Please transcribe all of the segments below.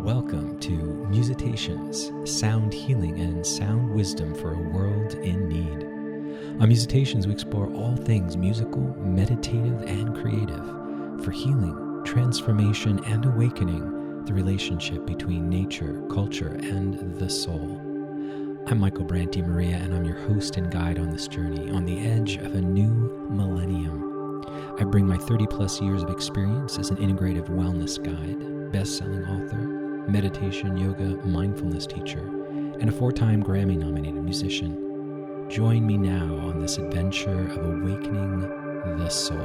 Welcome to Musitations, sound healing and sound wisdom for a world in need. On Musitations, we explore all things musical, meditative, and creative for healing, transformation, and awakening the relationship between nature, culture, and the soul. I'm Michael Brandt Maria, and I'm your host and guide on this journey on the edge of a new millennium. I bring my 30-plus years of experience as an integrative wellness guide, best-selling author, meditation, yoga, mindfulness teacher, and a 4-time Grammy-nominated musician. Join me now on this adventure of awakening the soul.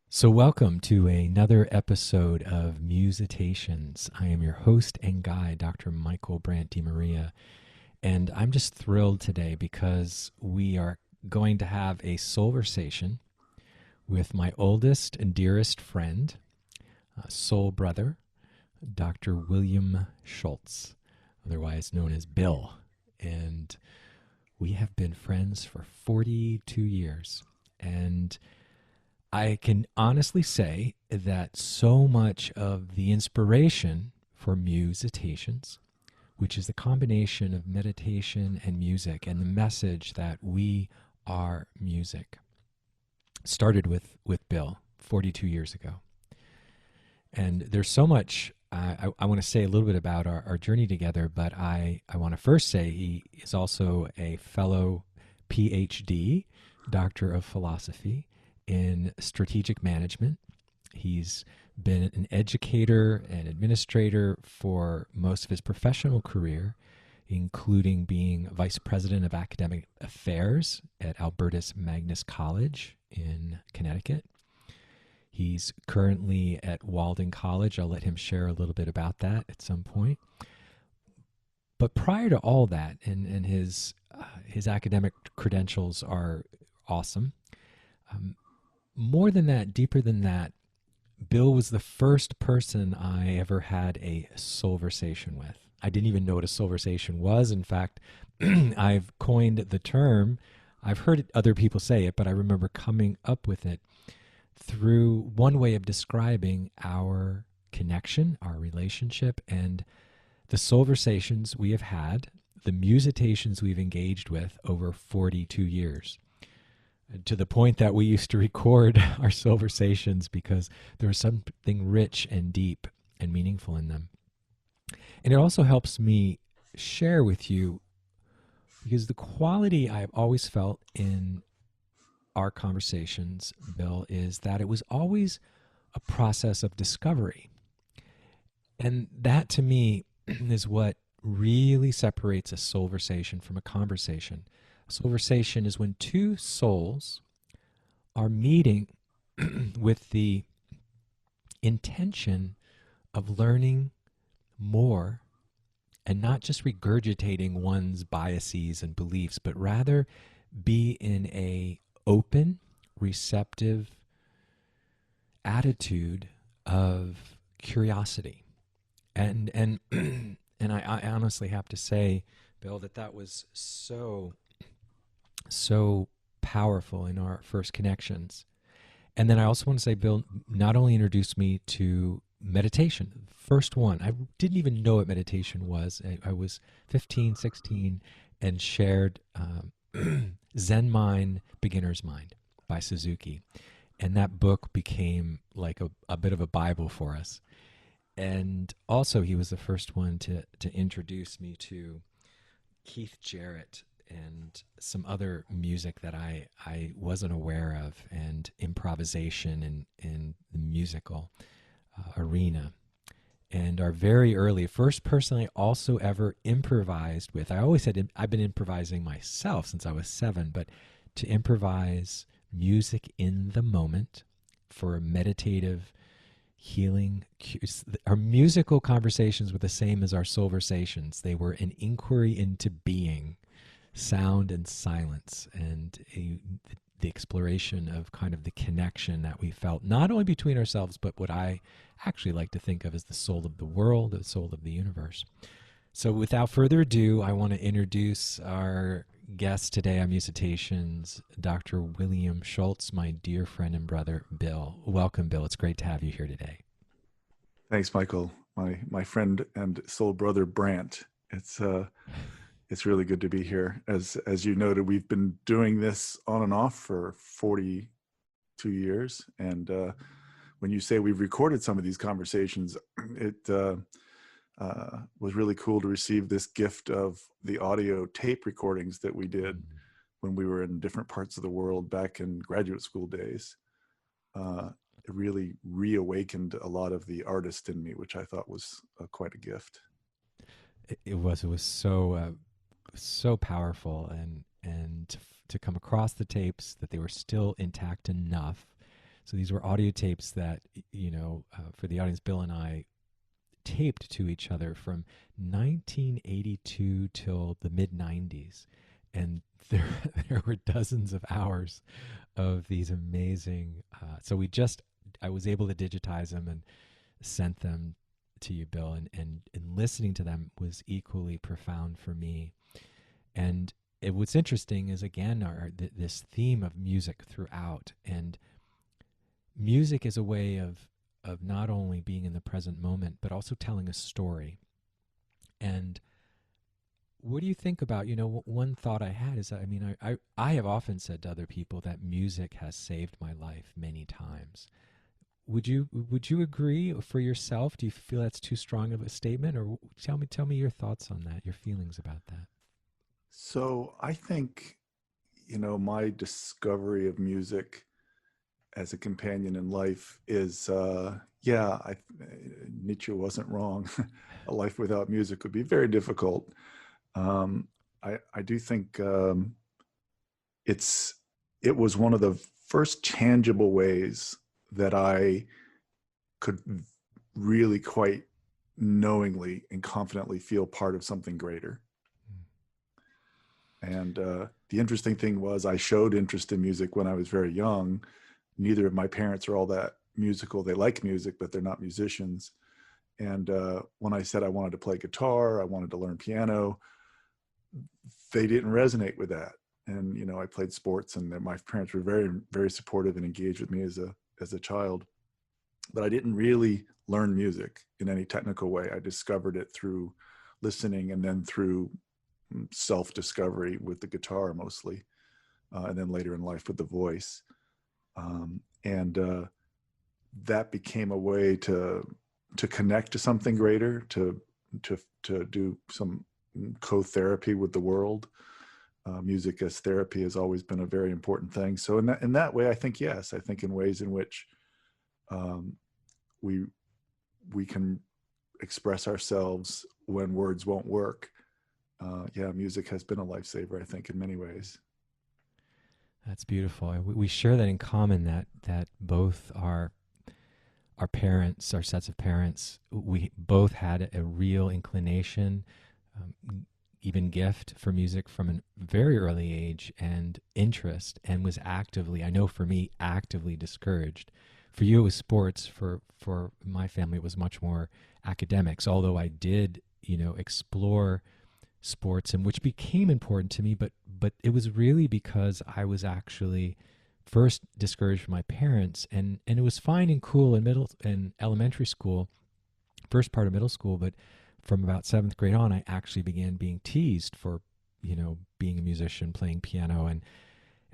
So welcome to another episode of Musitations. I am your host and guide, Dr. Michael Brandt Maria, and I'm just thrilled today because we are going to have a Soulversation with my oldest and dearest friend, soul brother, Dr. William Schulz, otherwise known as Bill. And we have been friends for 42 years. And I can honestly say that so much of the inspiration for Musitations, which is the combination of meditation and music and the message that we are music, started with Bill 42 years ago. And there's so much I want to say a little bit about our journey together, but I want to first say he is also a fellow PhD, Doctor of Philosophy in Strategic Management. He's been an educator and administrator for most of his professional career, including being Vice President of Academic Affairs at Albertus Magnus College in Connecticut. He's currently at Walden College. I'll let him share a little bit about that at some point. But prior to all that, and his academic credentials are awesome. More than that, deeper than that, Bill was the first person I ever had a Soulversation with. I didn't even know what a Soulversation was. In fact, I've coined the term. I've heard other people say it, but I remember coming up with it through one way of describing our connection, our relationship, and the Soulversations we have had, the Musitations we've engaged with over 42 years. To the point that we used to record our Soulversations because there was something rich and deep and meaningful in them. And it also helps me share with you, because the quality I've always felt in our conversations, Bill, is that it was always a process of discovery. And that to me is what really separates a Soulversation from a conversation. A Soulversation is when two souls are meeting with the intention of learning more and not just regurgitating one's biases and beliefs, but rather be in a open, receptive attitude of curiosity. And I honestly have to say, Bill, that was so powerful in our first connections. And then I also want to say, Bill not only introduced me to meditation, first one. I didn't even know what meditation was. I was 15, 16 and shared Zen Mind, Beginner's Mind by Suzuki. And that book became like a bit of a Bible for us. And also he was the first one to introduce me to Keith Jarrett and some other music that I wasn't aware of, and improvisation in the musical arena. And our very early first person I also ever improvised with, I always said I've been improvising myself since I was 7, but to improvise music in the moment for meditative healing. Our musical conversations were the same as our Soulversations. They were an inquiry into being, sound and silence, and the exploration of kind of the connection that we felt, not only between ourselves, but what I actually like to think of as the soul of the world, the soul of the universe. So without further ado, I want to introduce our guest today on Musitations, Dr. William Schulz, my dear friend and brother, Bill. Welcome, Bill. It's great to have you here today. Thanks, Michael. My friend and soul brother Brant. It's really good to be here. As you noted, we've been doing this on and off for 42 years, and when you say we've recorded some of these conversations, it was really cool to receive this gift of the audio tape recordings that we did when we were in different parts of the world back in graduate school days. It really reawakened a lot of the artist in me, which I thought was quite a gift. It was so powerful, and to come across the tapes that they were still intact enough. So these were audio tapes that for the audience, Bill and I taped to each other from 1982 till the mid 90s, and there there were dozens of hours of these amazing. So I was able to digitize them and sent them to you, Bill, and listening to them was equally profound for me. And what's interesting is again this theme of music throughout, and music is a way of not only being in the present moment but also telling a story. And what do you think about, one thought I had is that, I have often said to other people that music has saved my life many times. Would you agree for yourself? Do you feel that's too strong of a statement, or tell me your thoughts on that, your feelings about that? So I think, my discovery of music as a companion in life is, Nietzsche wasn't wrong. A life without music would be very difficult. Um, I do think it's it was one of the first tangible ways that I could really quite knowingly and confidently feel part of something greater. And the interesting thing was I showed interest in music when I was very young. Neither of my parents are all that musical. They like music, but they're not musicians. And when I said I wanted to play guitar, I wanted to learn piano, they didn't resonate with that. And I played sports, and my parents were very, very supportive and engaged with me as a child. But I didn't really learn music in any technical way. I discovered it through listening, and then through self-discovery with the guitar mostly, and then later in life with the voice. And that became a way to connect to something greater, to do some co-therapy with the world. Music as therapy has always been a very important thing. So in that way, I think yes. I think in ways in which we can express ourselves when words won't work. Music has been a lifesaver, I think, in many ways. That's beautiful. We share that in common, that both our parents, our sets of parents, we both had a real inclination, even gift for music from a very early age, and interest, and was actively, I know for me, actively discouraged. For you, it was sports. For my family, it was much more academics, although I did, explore sports, and which became important to me, but it was really because I was actually first discouraged from my parents, and it was fine and cool in middle and elementary school, first part of middle school, but from about seventh grade on, I actually began being teased for, being a musician, playing piano, and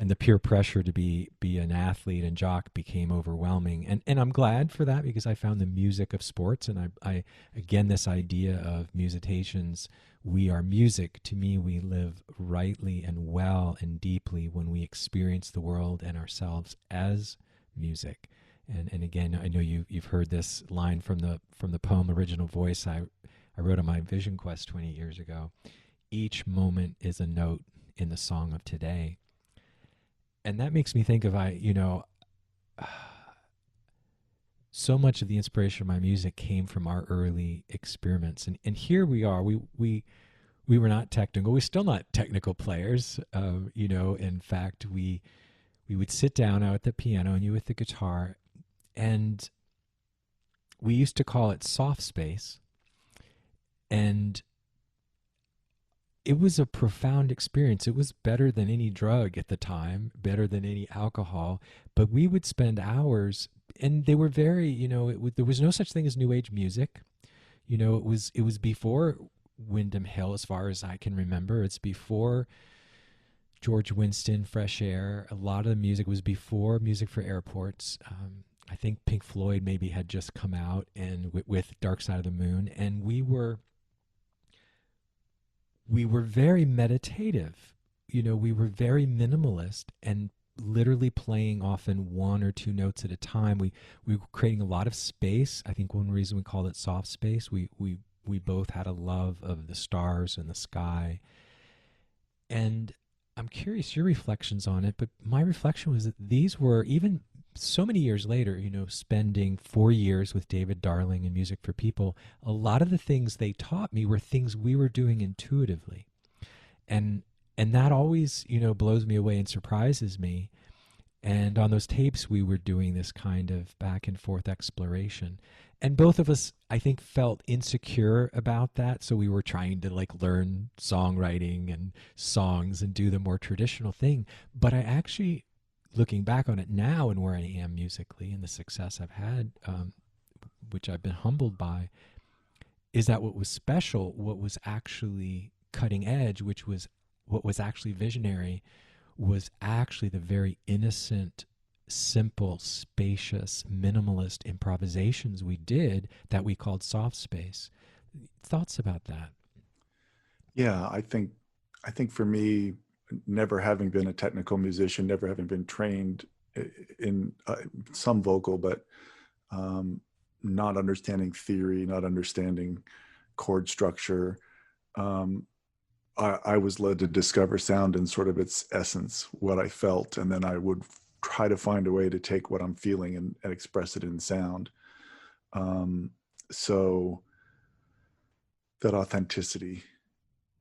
the peer pressure to be an athlete and jock became overwhelming. And I'm glad for that, because I found the music of sports, and I again, this idea of musitations, we are music. To me, we live rightly and well and deeply when we experience the world and ourselves as music. And again, I know you've heard this line from the poem Original Voice I wrote on my Vision Quest 20 years ago. Each moment is a note in the song of today. And that makes me think of so much of the inspiration of my music came from our early experiments, and here we are. We were not technical. We're still not technical players. In fact, we would sit down out at the piano and you with the guitar, and we used to call it soft space. And it was a profound experience. It was better than any drug at the time, better than any alcohol. But we would spend hours, and they were very, there was no such thing as new age music. It was before Wyndham Hill, as far as I can remember. It's before George Winston, Fresh Air. A lot of the music was before Music for Airports. I think Pink Floyd maybe had just come out, and with Dark Side of the Moon, and we were very meditative. We were very minimalist and literally playing often one or two notes at a time. We were creating a lot of space. I think one reason we called it soft space, we both had a love of the stars and the sky. And I'm curious your reflections on it, but my reflection was that these were, even so many years later, spending 4 years with David Darling and Music for People, a lot of the things they taught me were things we were doing intuitively. And that always, blows me away and surprises me. And on those tapes, we were doing this kind of back and forth exploration. And both of us, I think, felt insecure about that. So we were trying to learn songwriting and songs and do the more traditional thing. But I actually, looking back on it now and where I am musically and the success I've had, which I've been humbled by, is that what was special, what was actually cutting edge, which was what was actually visionary, was actually the very innocent, simple, spacious, minimalist improvisations we did that we called soft space. Thoughts about that? Yeah, I think for me, never having been a technical musician, never having been trained in some vocal, but not understanding theory, not understanding chord structure, um, I was led to discover sound in sort of its essence, what I felt, and then I would try to find a way to take what I'm feeling and express it in sound. Um, so that authenticity,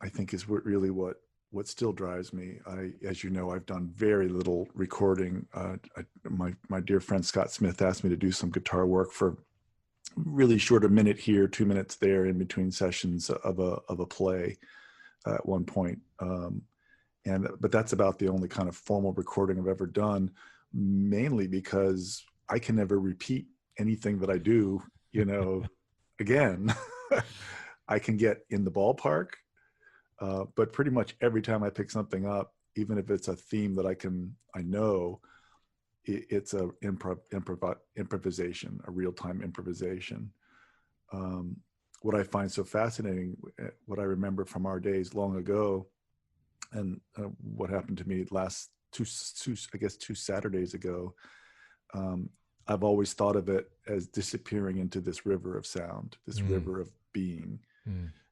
I think, is really what still drives me. As you know, I've done very little recording. My dear friend Scott Smith asked me to do some guitar work for really short, a minute here, 2 minutes there, in between sessions of a play at one point. But that's about the only kind of formal recording I've ever done, mainly because I can never repeat anything that I do, again. I can get in the ballpark, but pretty much every time I pick something up, even if it's a theme that I know, it's a improvisation, a real-time improvisation. What I find so fascinating, what I remember from our days long ago, and what happened to me last I guess 2 Saturdays ago, I've always thought of it as disappearing into this river of sound, this river of being.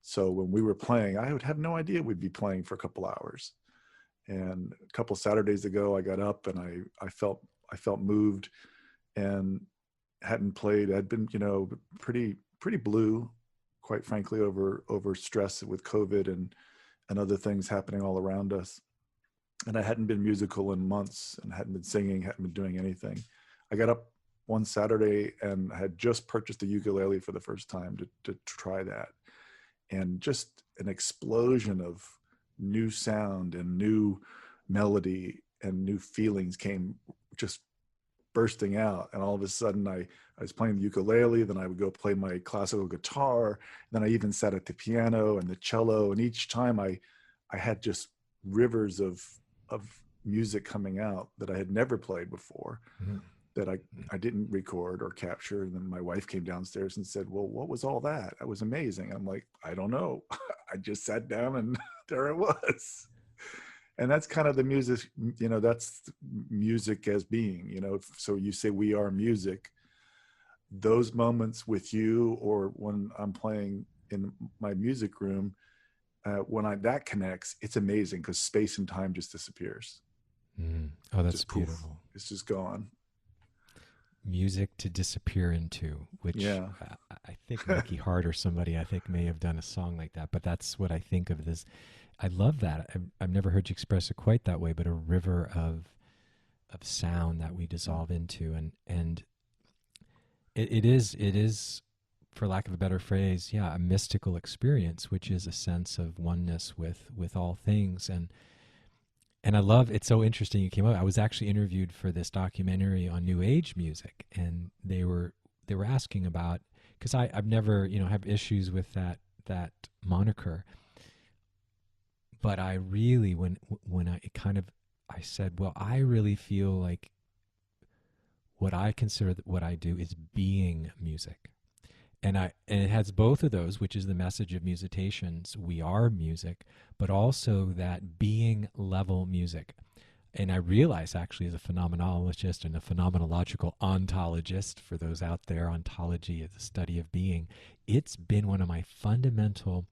So when we were playing, I would have no idea we'd be playing for a couple hours. And a couple Saturdays ago, I got up and I felt moved, and hadn't played. I'd been, pretty blue, quite frankly, over stress with COVID and other things happening all around us. And I hadn't been musical in months, and hadn't been singing, hadn't been doing anything. I got up one Saturday and I had just purchased a ukulele for the first time to try that. And just an explosion of new sound and new melody and new feelings came just bursting out. And all of a sudden I was playing the ukulele, then I would go play my classical guitar, then I even sat at the piano and the cello, and each time I had just rivers of music coming out that I had never played before, that I didn't record or capture. And then my wife came downstairs and said, well, what was all that? That was amazing. I'm like, I don't know. I just sat down and there it was. And that's kind of the music, that's music as being, so you say we are music. Those moments with you, or when I'm playing in my music room, when that connects, it's amazing, because space and time just disappears. Oh, that's just poof, beautiful. it's just gone. Music to disappear into, which Yeah. I think Mickey Hart or somebody I think may have done a song like that, but that's what I think of this. I love that. I've never heard you express it quite that way, but a river of sound that we dissolve into, and it is for lack of a better phrase, yeah, a mystical experience, which is a sense of oneness with all things. And I love, it's so interesting you came up. I was actually interviewed for this documentary on New Age music, and they were asking about, because I've never, have issues with that moniker, but I really, when I kind of, I said, well, I really feel like what I consider what I do is being music. And it has both of those, which is the message of Musitations. We are music, but also that being level music. And I realize, actually, as a phenomenologist and a phenomenological ontologist, for those out there, ontology is the study of being, it's been one of my fundamental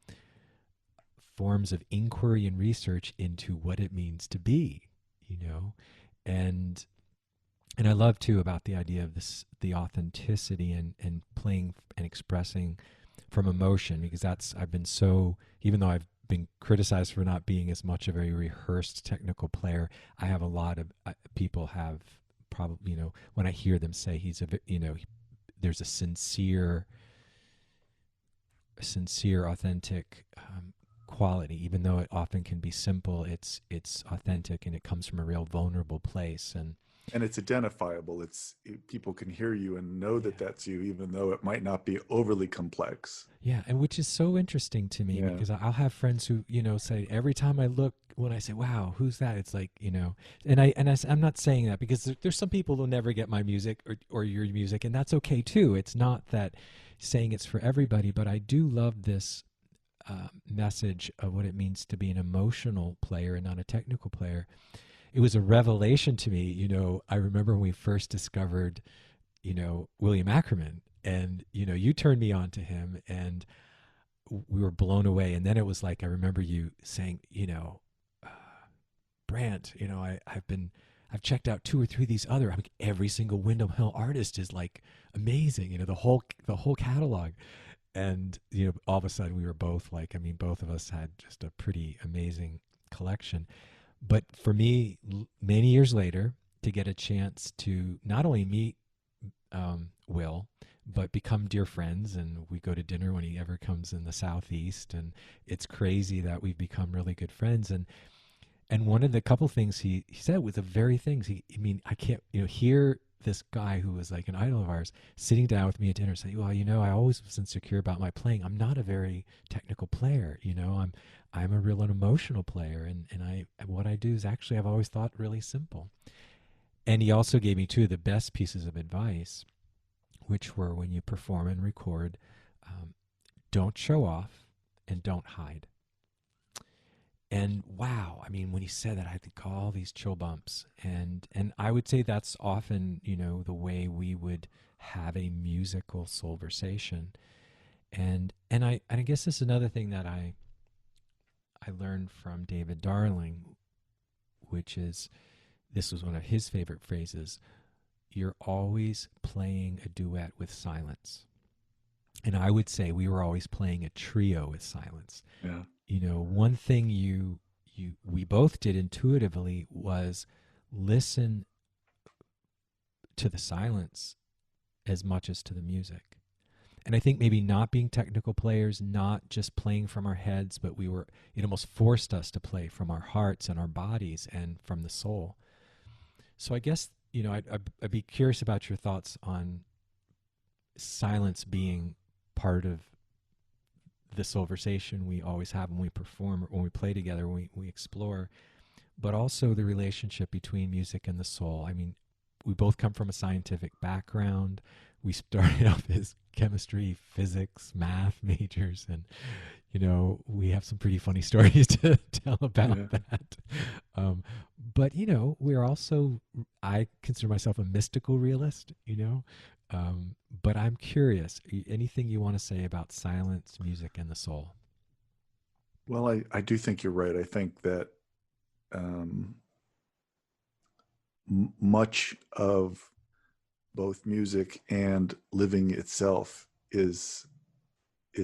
forms of inquiry and research into what it means to be, you know? And and I love too about the idea of this, the authenticity and playing and expressing from emotion, because that's, I've been so, even though I've been criticized for not being as much of a rehearsed technical player, I have a lot of people have probably, when I hear them say he's a, there's a sincere, authentic quality, even though it often can be simple, it's authentic and it comes from a real vulnerable place. And it's identifiable. People can hear you and know that Yeah. that's you, even though it might not be overly complex. Yeah, and which is so interesting to me, Yeah. because I'll have friends who, say every time I look, when I say, "Wow, who's that?" It's like, I'm not saying that because there's some people who'll never get my music or your music, and that's okay too. It's not that saying it's for everybody, but I do love this message of what it means to be an emotional player and not a technical player. It was a revelation to me. I remember when we first discovered, William Ackerman, and you turned me on to him, and we were blown away. And then it was like, I remember you saying, uh, Brant, I've checked out two or three of these other, I mean, every single Windham Hill artist is like amazing, the whole catalog. And all of a sudden we were both like, I mean, both of us had just a pretty amazing collection. But for me, many years later, to get a chance to not only meet Will, but become dear friends, and we go to dinner when he ever comes in the Southeast, and it's crazy that we've become really good friends. And one of the couple things he said was the very things I mean, I can't hear this guy who was like an idol of ours sitting down with me at dinner saying, well, I always was insecure about my playing. I'm not a very technical player. I'm a real an emotional player, and what I do is actually, I've always thought, really simple. And he also gave me two of the best pieces of advice, which were, when you perform and record, um, don't show off and don't hide. And wow, I mean, when he said that, I had all these chill bumps. And I would say that's often, the way we would have a musical soulversation. And I guess this is another thing that I learned from David Darling, which is, this was one of his favorite phrases: you're always playing a duet with silence. And I would say we were always playing a trio with silence. Yeah. One thing we both did intuitively was listen to the silence as much as to the music. And I think maybe not being technical players, not just playing from our heads, but it almost forced us to play from our hearts and our bodies and from the soul. So I guess, I'd be curious about your thoughts on silence being part of the soulversation we always have when we perform or when we play together, when we explore, but also the relationship between music and the soul. I mean, we both come from a scientific background. We started off as chemistry, physics, math majors, and we have some pretty funny stories to tell about Yeah. that. But we're also, I consider myself a mystical realist. But I'm curious. Anything you want to say about silence, music, and the soul? Well, I do think you're right. I think that um, much of both music and living itself is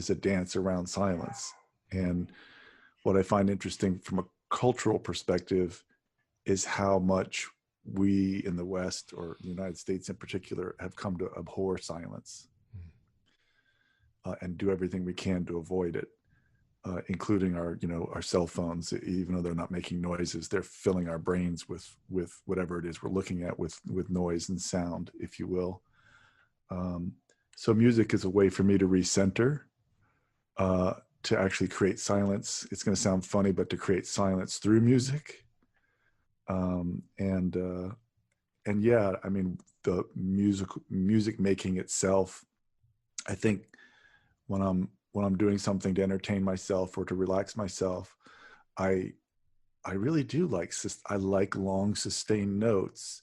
a dance around silence. And what I find interesting from a cultural perspective is how much we in the West, or the United States in particular, have come to abhor silence. and do everything we can to avoid it, including our, our cell phones. Even though they're not making noises, they're filling our brains with whatever it is we're looking at, with noise and sound, if you will. Um, so music is a way for me to recenter, to actually create silence. It's going to sound funny, but to create silence through music. Um, and uh, and yeah, I mean, the music making itself, I think when I'm doing something to entertain myself or to relax myself, I I really do like, I like long sustained notes,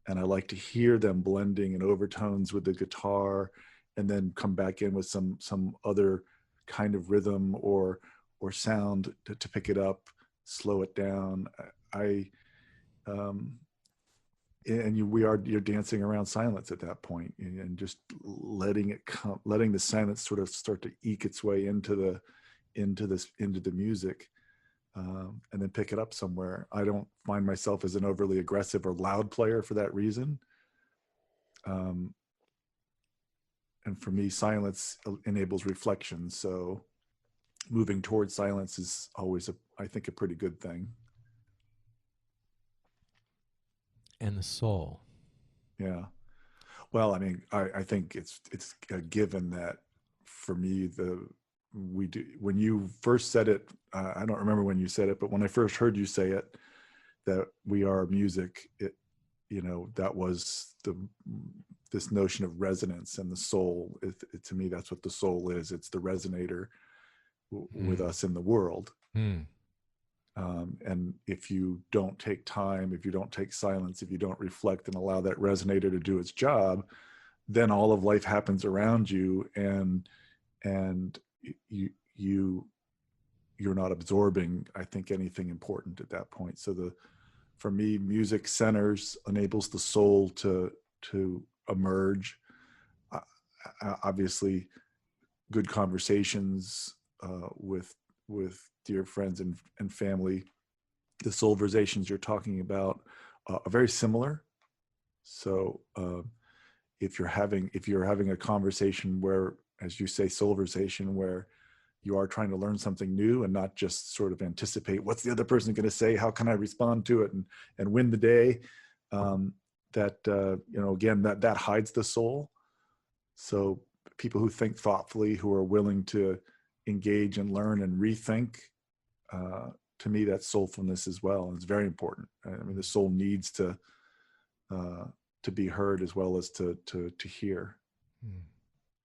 and I like to hear them blending in overtones with the guitar, and then come back in with some other kind of rhythm or sound to pick it up, slow it down. I um, and you're dancing around silence at that point, and just letting it come, letting the silence sort of start to eke its way into the music, and then pick it up somewhere. I don't find myself as an overly aggressive or loud player for that reason. Um, and for me, silence enables reflection. So moving towards silence is always, I think, a pretty good thing. And the soul. Yeah. Well, I mean, I think it's a given that for me, we do, when you first said it, I don't remember when you said it, but when I first heard you say it, that we are music, that was this notion of resonance and the soul. To me, that's what the soul is. It's the resonator with Mm. us in the world. Mm. And if you don't take time, if you don't take silence, if you don't reflect and allow that resonator to do its job, then all of life happens around you, and you you're not absorbing, I think, anything important at that point. So for me, music centers, enables the soul to emerge. Uh, Obviously, good conversations, with dear friends and family. The soulversations you're talking about, are very similar. So if you're having a conversation where, as you say, soulversation, where you are trying to learn something new and not just sort of anticipate what's the other person going to say, how can I respond to it and win the day, um, that again, that hides the soul. So people who think thoughtfully, who are willing to engage and learn and rethink, uh, to me, that's soulfulness as well, and it's very important. I mean, the soul needs uh, to be heard as well as to hear. Mm.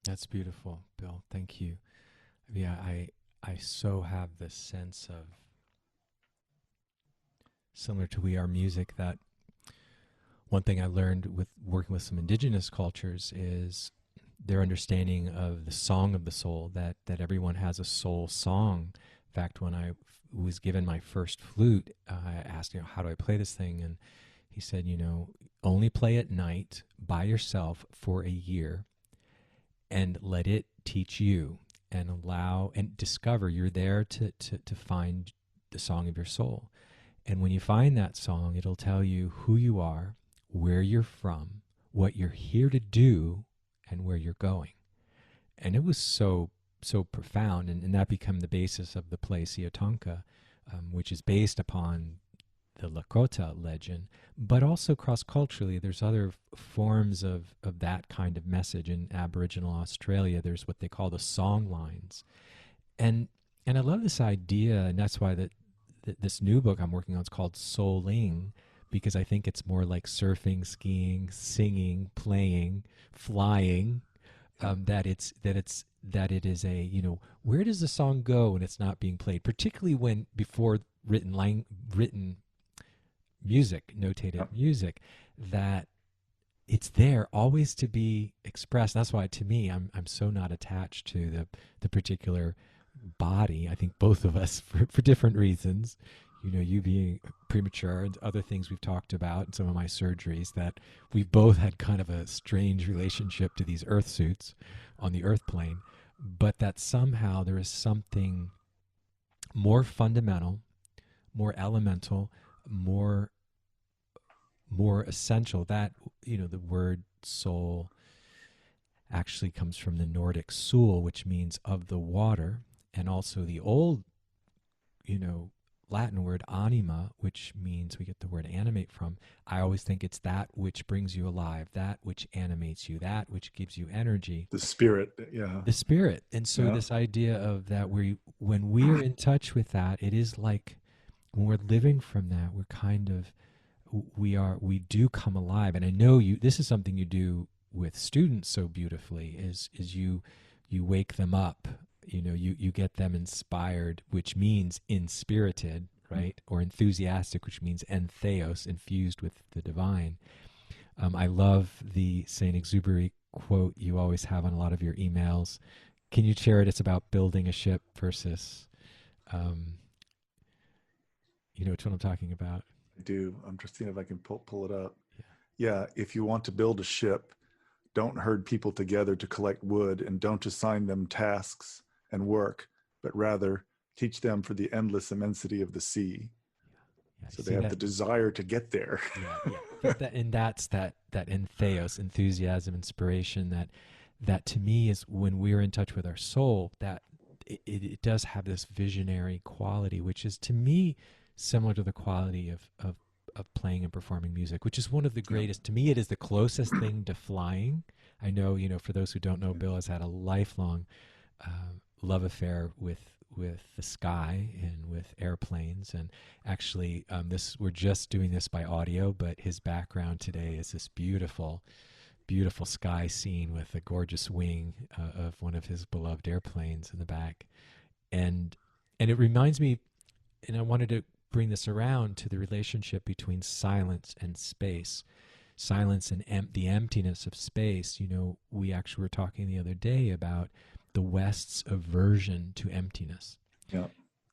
That's beautiful, Bill. Thank you. Yeah, I so have this sense of, similar to We Are Music, that one thing I learned with working with some indigenous cultures is their understanding of the song of the soul, that everyone has a soul song. In fact, when I was given my first flute, I asked, how do I play this thing? And he said, only play at night by yourself for a year and let it teach you, and allow and discover. You're there to find the song of your soul. And when you find that song, it'll tell you who you are, where you're from, what you're here to do, and where you're going. And it was so profound, and that became the basis of the play Siatonka, which is based upon the Lakota legend, but also cross-culturally. There's other forms of that kind of message. In Aboriginal Australia, there's what they call the song lines. And I love this idea, and that's why this new book I'm working on is called Souling, because I think it's more like surfing, skiing, singing, playing, flying. That it is a, where does the song go when it's not being played, particularly when before written music, notated music, that it's there always to be expressed. That's why, to me, I'm so not attached to the particular body. I think both of us, for different reasons, you being premature and other things we've talked about, and some of my surgeries, that we've both had kind of a strange relationship to these earth suits on the earth plane, but that somehow there is something more fundamental, more elemental, more essential, that the word soul actually comes from the Nordic sul, which means of the water, and also the old, you know, Latin word anima, which means we get the word animate from. I always think it's that which brings you alive, that which animates you, that which gives you energy, The spirit. Yeah. the spirit. And so Yeah. this idea of that, when we're in touch with that, it is like when we're living from that, we're kind of, we do come alive. And I know you, this is something you do with students so beautifully, is you wake them up, you get them inspired, which means inspirited, right? Or enthusiastic, which means entheos, infused with the divine. I love the Saint Exupery quote you always have on a lot of your emails. Can you share it? It's about building a ship versus, um, you know which one I'm talking about. I do. I'm just seeing if I can pull it up. Yeah. Yeah. If you want to build a ship, don't herd people together to collect wood, and don't assign them tasks and work, but rather teach them for the endless immensity of the sea. Yeah, you So they see have that? the desire to get there. Yeah, yeah. And that's that entheos, enthusiasm, inspiration. That to me is when we're in touch with our soul. That it does have this visionary quality, which is to me similar to the quality of playing and performing music, which is one of the Yeah. greatest. To me, it is the closest thing to flying. I know, for those who don't know, Bill has had a lifelong love affair with the sky and with airplanes. And actually, this we're just doing this by audio, but his background today is this beautiful, beautiful sky scene with a gorgeous wing of one of his beloved airplanes in the back. And it reminds me, and I wanted to bring this around to the relationship between silence and space. Silence and the emptiness of space. We actually were talking the other day about the West's aversion to emptiness. Yeah.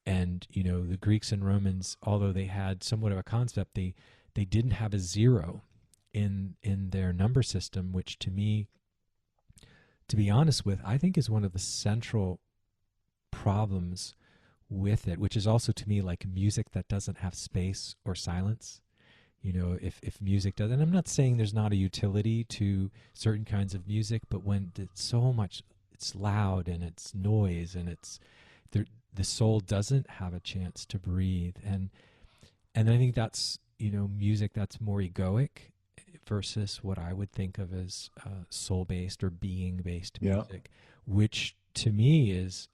And the Greeks and Romans, although they had somewhat of a concept, they didn't have a zero in their number system, which to me, to be honest with, I think is one of the central problems with it, which is also to me like music that doesn't have space or silence. If music does, and I'm not saying there's not a utility to certain kinds of music, but when it's so much, it's loud and it's noise and it's the soul doesn't have a chance to breathe. And I think that's music that's more egoic versus what I would think of as soul based or being based Yeah. music, which to me is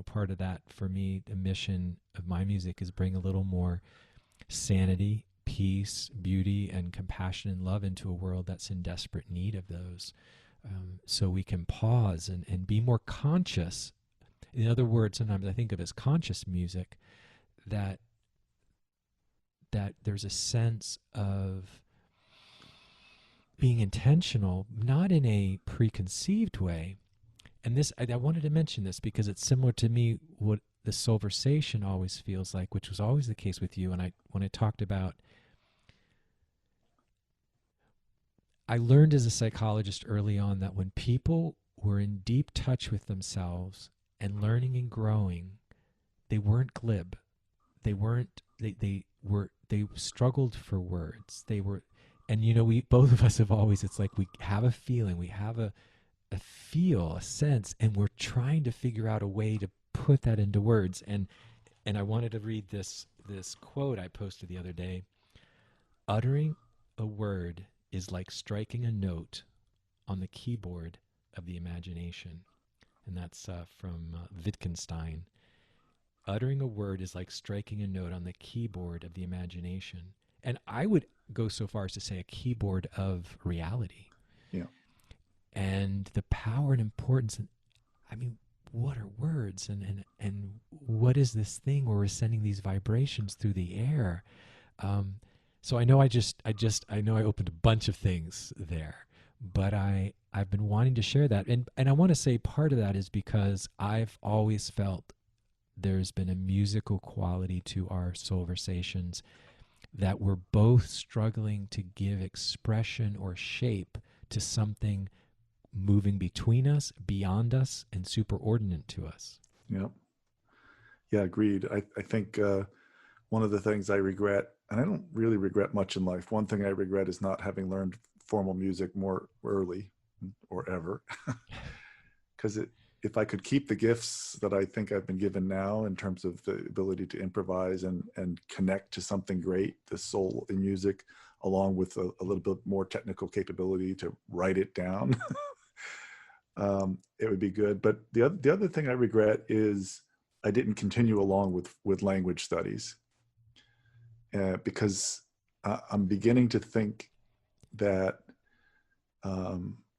part of that. For me, the mission of my music is bring a little more sanity, peace, beauty, and compassion and love into a world that's in desperate need of those. So we can pause and be more conscious. In other words, sometimes I think of as conscious music, that there's a sense of being intentional, not in a preconceived way. And this, I wanted to mention this because it's similar to me what the Soulversation always feels like, which was always the case with you. And when I talked about, I learned as a psychologist early on that when people were in deep touch with themselves and learning and growing, they weren't glib. They weren't. They were. They struggled for words. They were, and we both of us have always. It's like we have a feeling. We have a feel, a sense, and we're trying to figure out a way to put that into words. And I wanted to read this quote I posted the other day. Uttering a word is like striking a note on the keyboard of the imagination. And that's from Wittgenstein. Uttering a word is like striking a note on the keyboard of the imagination. And I would go so far as to say a keyboard of reality. Yeah. And the power and importance. And I mean, what are words? And what is this thing where we're sending these vibrations through the air? So I know I know I opened a bunch of things there, but I've been wanting to share that. And I want to say part of that is because I've always felt there's been a musical quality to our Soulversations that we're both struggling to give expression or shape to something moving between us, beyond us, and superordinate to us. Yeah. Yeah. Agreed. I think one of the things I regret, and I don't really regret much in life, one thing I regret is not having learned formal music more early. or ever. Because if I could keep the gifts that I think I've been given now in terms of the ability to improvise and connect to something great, the soul in music, along with a little bit more technical capability to write it down, it would be good. But the other thing I regret is I didn't continue along with language studies, because I'm beginning to think that,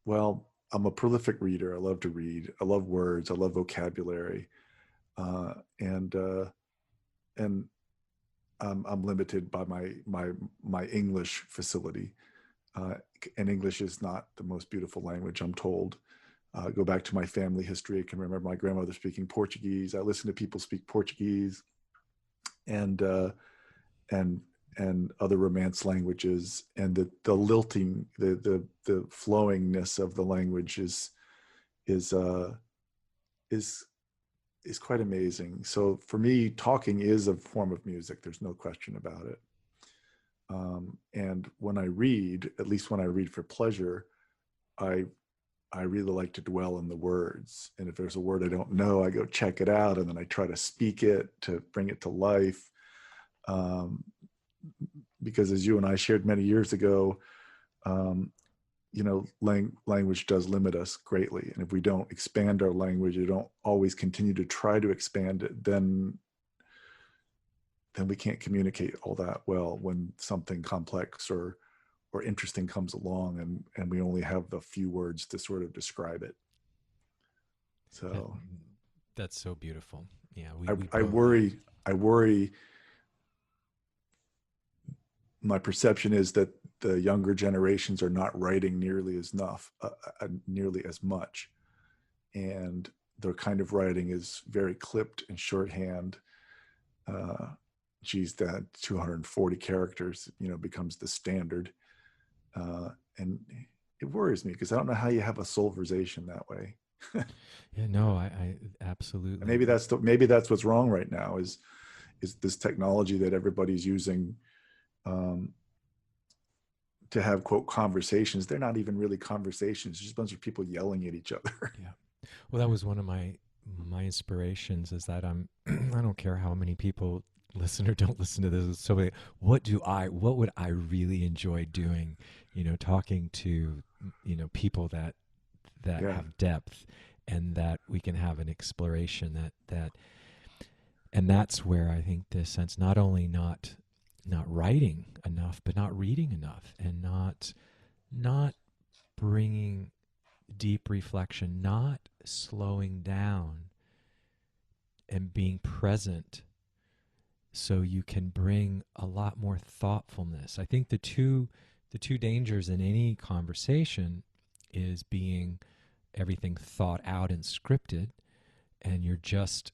well, I'm a prolific reader. I love to read. I love words. I love vocabulary, uh, and uh, and I'm limited by my English facility. Uh, and English is not the most beautiful language, I'm told. Go back to my family history. I can remember my grandmother speaking Portuguese. I listen to people speak Portuguese, and and and other Romance languages, and the lilting, the flowingness of the language is uh, is is quite amazing. So for me, talking is a form of music. There's no question about it. And when I read, at least when I read for pleasure, I I really like to dwell in the words. And if there's a word I don't know, I go check it out, and then I try to speak it to bring it to life. Um, because as you and I shared many years ago, um, language does limit us greatly. And if we don't expand our language, we don't always continue to try to expand it, then we can't communicate all that well when something complex or interesting comes along, and we only have the few words to sort of describe it. That, So that's so beautiful. Yeah, I, we I both. worry, I worry. My perception is that the younger generations are not writing nearly as much, and their kind of writing is very clipped and shorthand. Uh, geez, that 240 characters, becomes the standard, and it worries me because I don't know how you have a soulversation that way. Yeah, no, I And absolutely. maybe that's what's wrong right now is this technology that everybody's using, um, to have quote conversations. They're not even really conversations; it's just a bunch of people yelling at each other. Yeah. Well, that was one of my inspirations is that I don't care how many people listen or don't listen to this. So what would I really enjoy doing, talking to, people that Yeah, have depth and that we can have an exploration and that's where I think this sense not only not writing enough, but not reading enough and not bringing deep reflection, not slowing down and being present so you can bring a lot more thoughtfulness. I think the two dangers in any conversation is being everything thought out and scripted and you're just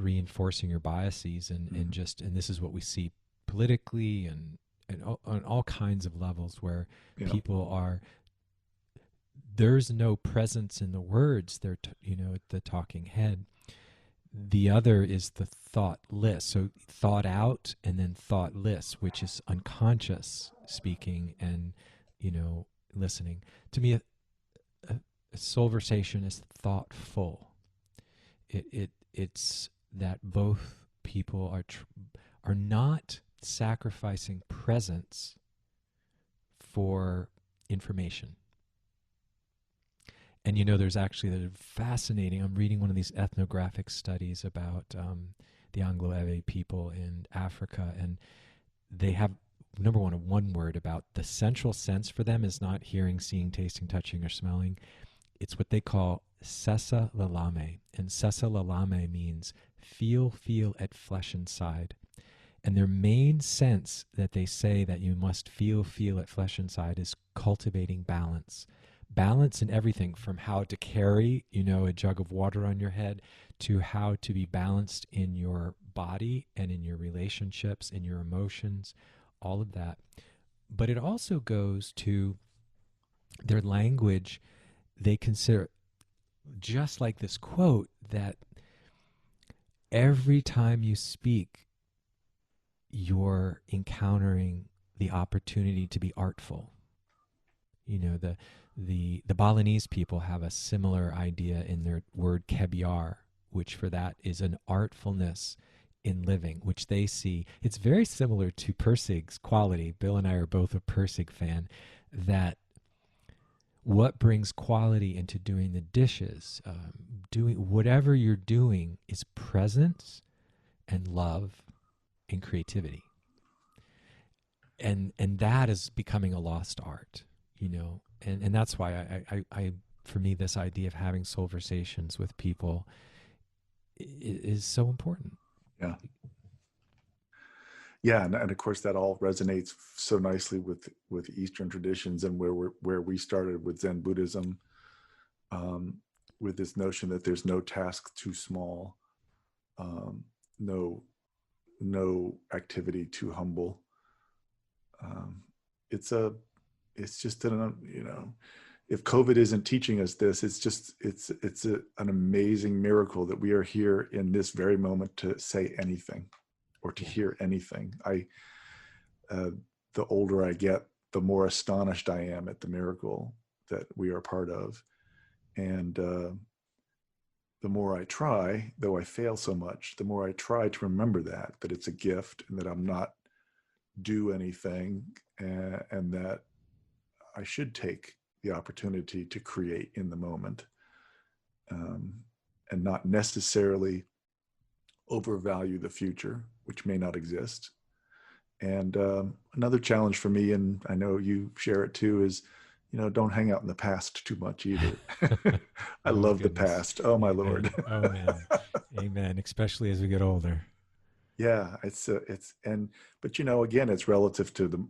reinforcing your biases mm-hmm. and this is what we see politically and on all kinds of levels where Yeah, people are there's no presence in the words they're the talking head. The other is the thoughtless, so thought out and then thoughtless, which is unconscious speaking and listening. To me a soulversation is thoughtful. It's that both people are not sacrificing presence for information. And there's actually a fascinating. I'm reading one of these ethnographic studies about the Anglo-Ewe people in Africa, and they have number one word about the central sense for them is not hearing, seeing, tasting, touching, or smelling. It's what they call sesa lalame, and sesa lalame means feel at flesh inside. And their main sense that they say that you must feel at flesh inside is cultivating balance. Balance in everything from how to carry, a jug of water on your head to how to be balanced in your body and in your relationships, in your emotions, all of that. But it also goes to their language. They consider, just like this quote, that every time you speak, you're encountering the opportunity to be artful. You know, the Balinese people have a similar idea in their word kebiar, which for that is an artfulness in living, which they see. It's very similar to Persig's quality. Bill and I are both a Persig fan. That what brings quality into doing the dishes, doing whatever you're doing, is presence and love and creativity. And that is becoming a lost art, you know. And that's why I for me, this idea of having soulversations with people is so important. Yeah. Yeah, and of course that all resonates so nicely with Eastern traditions, and where we started with Zen Buddhism, um, with this notion that there's no task too small, um, no no activity too humble. Um, it's a it's just an, you know, if COVID isn't teaching us this, an amazing miracle that we are here in this very moment to say anything or to Yeah. hear anything. Uh, the older I get, the more astonished I am at the miracle that we are part of. And the more I try, though I fail so much, the more I try to remember that it's a gift and that I'm not due anything, and that I should take the opportunity to create in the moment, um, and not necessarily overvalue the future, which may not exist. And another challenge for me, and I know you share it too, is, you know, don't hang out in the past too much either. I Oh love the goodness. past. Oh my Lord. Amen. Oh man. Amen. Especially as we get older. Yeah, and but you know, again, it's relative to the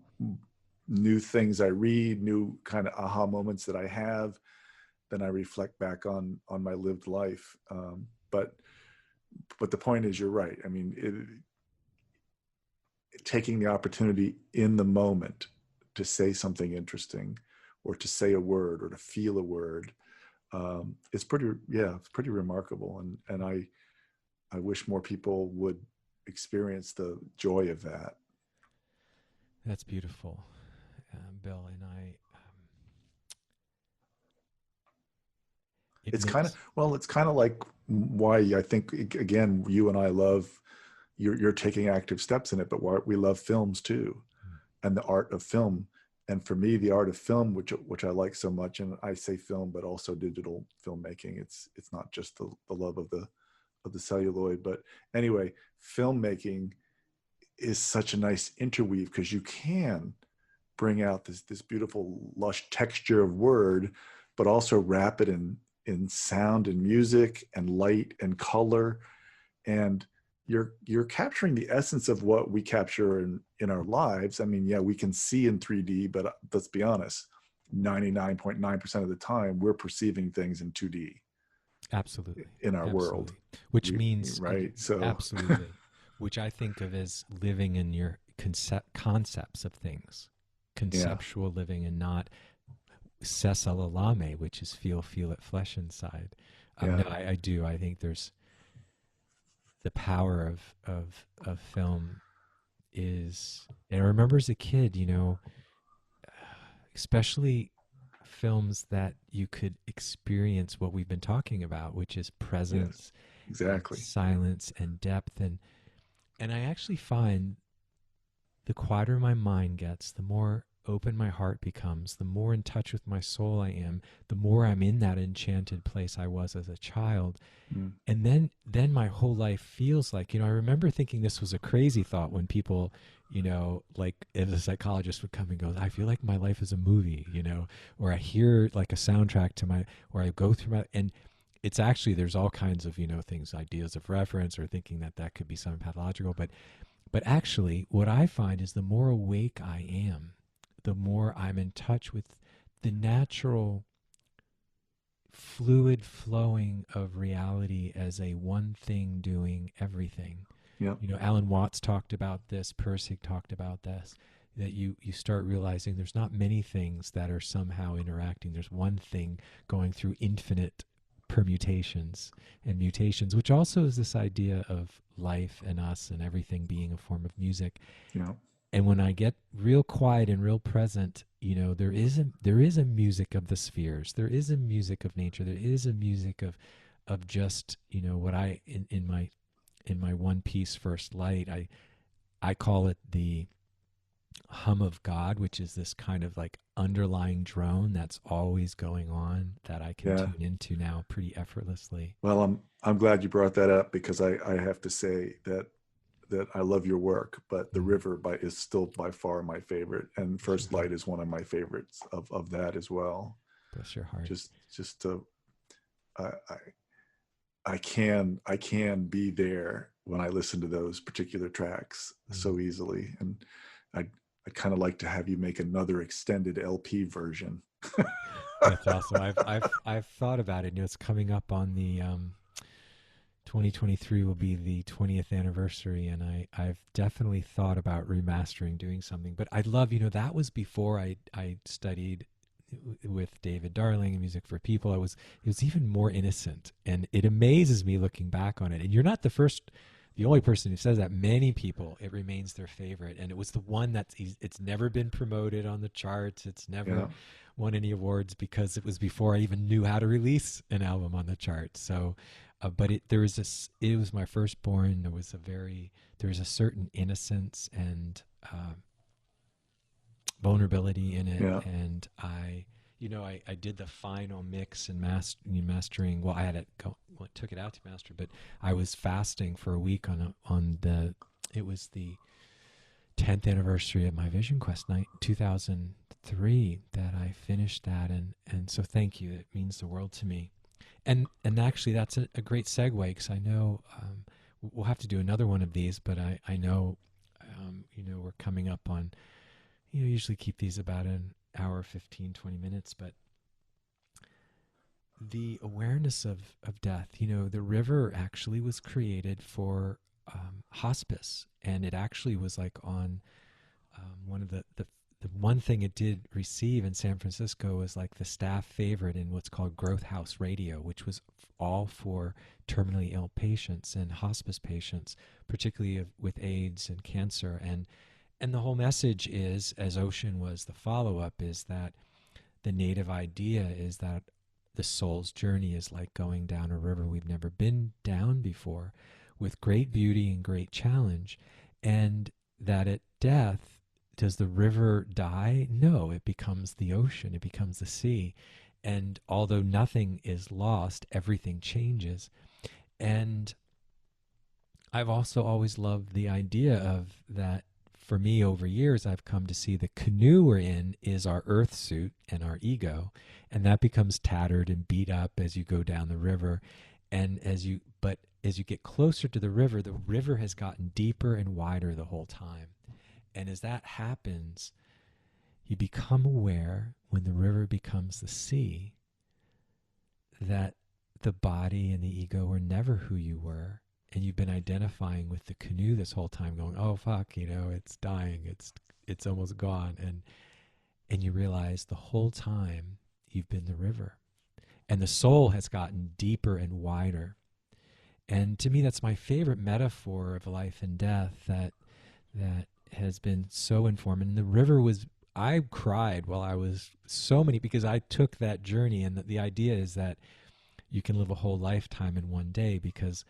new things I read, new kind of aha moments that I have. Then I reflect back on my lived life. But the point is, you're right. I mean, taking the opportunity in the moment to say something interesting, or to say a word, or to feel a word, it's pretty, yeah, it's pretty remarkable. And I wish more people would experience the joy of that. That's beautiful, Bill. And it It's kind of, makes. well, it's kind of like why I think, again, you and I love, you're taking active steps in it, but why we love films too, and the art of film. And for me, the art of film, which I like so much, and I say film, but also digital filmmaking. It's not just the love of the celluloid, but anyway, filmmaking is such a nice interweave, because you can bring out this beautiful lush texture of word, but also wrap it in sound and music and light and color, and you're capturing the essence of what we capture in our lives. I mean, yeah, we can see in 3D, but let's be honest, 99.9% of the time we're perceiving things in 2D Absolutely. in our world. Absolutely. Which means, Right? So absolutely, which I think of as living in your concepts of things, yeah, conceptual living, and not sesalalame, which is feel it, flesh inside. yeah, No, I do. I think there's the power of film is, and I remember as a kid, you know, especially films that you could experience what we've been talking about, which is yes, presence and exactly. silence and depth. And I actually find the quieter my mind gets, the more open my heart becomes, the more in touch with my soul I am, the more I'm in that enchanted place I was as a child. Mm. And then my whole life feels like, you know, I remember thinking this was a crazy thought when people, you know, like if a psychologist would come and go, I feel like my life is a movie, you know, or I hear like a soundtrack to my, or I go through my, and it's actually, there's all kinds of, you know, things, ideas of reference, or thinking that that could be something pathological. But actually what I find is the more awake I am, the more I'm in touch with the natural fluid flowing of reality as a one thing doing everything. Yep. You know, Alan Watts talked about this, Persig talked about this, that you start realizing there's not many things that are somehow interacting. There's one thing going through infinite permutations and mutations, which also is this idea of life and us and everything being a form of music. Yeah. And when I get real quiet and real present, there is a music of the spheres. There is a music of nature. There is a music of just, what I in my one piece first light, I call it the hum of God, which is this kind of like underlying drone that's always going on that I can Yeah. tune into now pretty effortlessly. Well, I'm glad you brought that up, because I have to say that I love your work, but The Mm. River is still by far my favorite, and Bless your First Light heart. is one of my favorites of that as well. Bless your heart. Just to I, I can be there when I listen to those particular tracks Mm. so easily, and I kind of like to have you make another extended LP version. That's awesome. I've thought about it. It's coming up on the 2023 will be the 20th anniversary, and I've definitely thought about remastering, doing something. But I love, that was before I studied with David Darling and Music for People. It was even more innocent, and it amazes me looking back on it. And you're not the only person who says that. Many people, it remains their favorite, and it was the one it's never been promoted on the charts. It's never Yeah, won any awards because it was before I even knew how to release an album on the charts. So, but it was my firstborn. There was a certain innocence and vulnerability in it, yeah, and I did the final mix and mastering. Well, I had it took it out to master, but I was fasting for a week on the. It was the 10th anniversary of my Vision Quest night, 2003, that I finished that, and so thank you. It means the world to me. And actually, that's a great segue, because I know we'll have to do another one of these, but I know we're coming up on, usually keep these about an hour, 15, 20 minutes, but the awareness of death. The river actually was created for hospice, and it actually was like on one of the one thing it did receive in San Francisco was like the staff favorite in what's called Growth House Radio, which was all for terminally ill patients and hospice patients, particularly with AIDS and cancer. And the whole message is, as Ocean was the follow up, is that the native idea is that the soul's journey is like going down a river we've never been down before, with great beauty and great challenge, and that at death, does the river die? No, it becomes the ocean, it becomes the sea. And although nothing is lost, everything changes. And I've also always loved the idea of that. For me, over years, I've come to see the canoe we're in is our earth suit and our ego, and that becomes tattered and beat up as you go down the river. But as you get closer to the river has gotten deeper and wider the whole time. And as that happens, you become aware, when the river becomes the sea, that the body and the ego were never who you were. And you've been identifying with the canoe this whole time, going, "Oh fuck, it's dying, it's almost gone," and you realize the whole time you've been the river, and the soul has gotten deeper and wider. And to me, that's my favorite metaphor of life and death. That has been so informative. And the river was, I cried while I was because I took that journey. And the idea is that you can live a whole lifetime in one day, because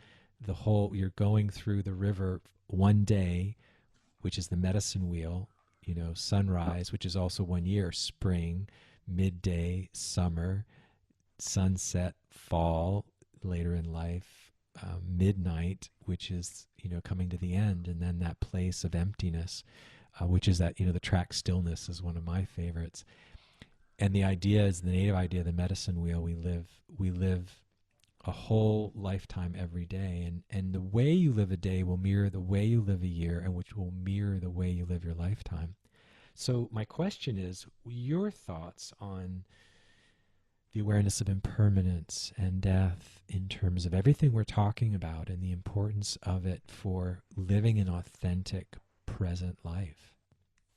you're going through the river one day, which is the medicine wheel, sunrise, which is also 1 year, spring, midday, summer, sunset, fall, later in life, midnight, which is coming to the end, and then that place of emptiness, which is that the track Stillness is one of my favorites. And the idea is the native idea, the medicine wheel. We live a whole lifetime every day, and the way you live a day will mirror the way you live a year, and which will mirror the way you live your lifetime. So my question is, your thoughts on the awareness of impermanence and death in terms of everything we're talking about, and the importance of it for living an authentic present life.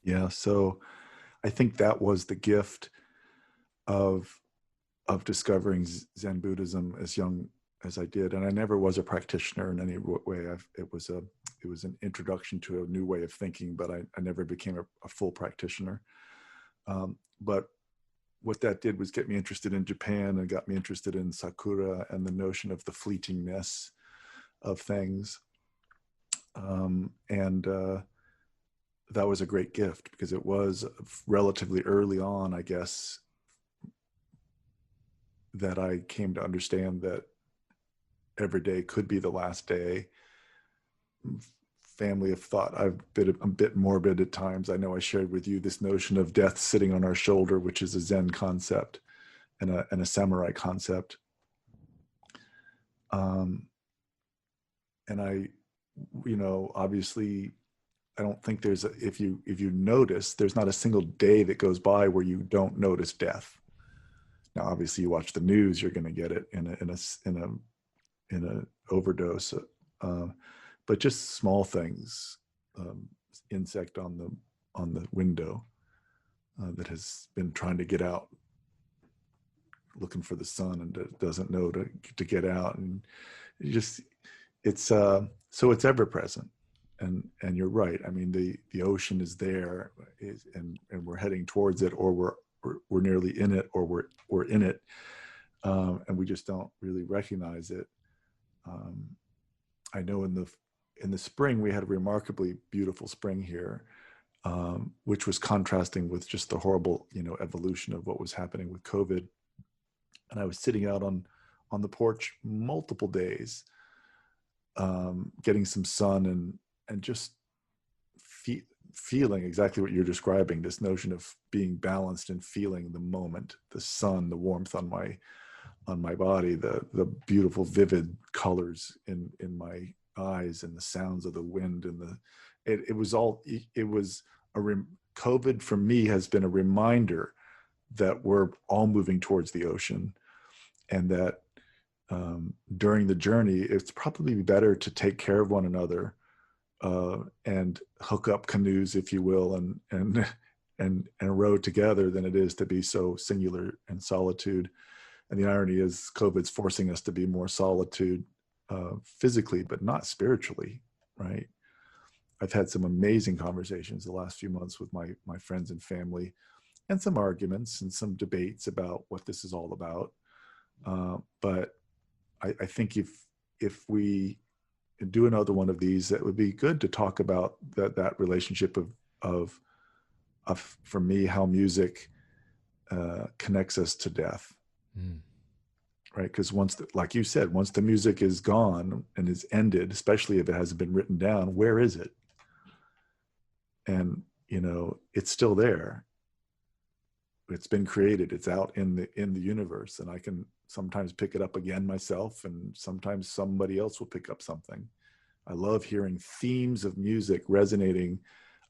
yeah. So I think that was the gift of discovering Zen Buddhism as young as I did, and I never was a practitioner in any way. It was was an introduction to a new way of thinking, but I never became a full practitioner. But what that did was get me interested in Japan and got me interested in sakura and the notion of the fleetingness of things. And that was a great gift because it was relatively early on, I guess, that I came to understand that every day could be the last day. Family of thought, I've been a bit morbid at times. I know I shared with you this notion of death sitting on our shoulder, which is a Zen concept and a samurai concept. And I, obviously, I don't think there's if you notice, there's not a single day that goes by where you don't notice death. Now, obviously, you watch the news, you're going to get it in a overdose. But just small things, insect on the window that has been trying to get out, looking for the sun and doesn't know to get out, and it's so it's ever present. And you're right. I mean, the ocean is there, and we're heading towards it, or we're nearly in it, or we're in it, and we just don't really recognize it. I know in the spring we had a remarkably beautiful spring here, which was contrasting with just the horrible evolution of what was happening with COVID. And I was sitting out on the porch multiple days, getting some sun and just feeling exactly what you're describing, this notion of being balanced and feeling the moment, the sun, the warmth on my body, the beautiful vivid colors in my eyes, and the sounds of the wind, and COVID for me has been a reminder that we're all moving towards the ocean, and that during the journey it's probably better to take care of one another, and hook up canoes, if you will, and row together, than it is to be so singular in solitude. And the irony is COVID's forcing us to be more solitude, physically, but not spiritually, right? I've had some amazing conversations the last few months with my friends and family, and some arguments and some debates about what this is all about. But I think if we do another one of these, it would be good to talk about that relationship of for me, how music connects us to death. Mm. Right? Because like you said, once the music is gone and is ended, especially if it hasn't been written down, where is it? And it's still there. It's been created. It's out in the universe, and I can sometimes pick it up again myself, and sometimes somebody else will pick up something. I love hearing themes of music resonating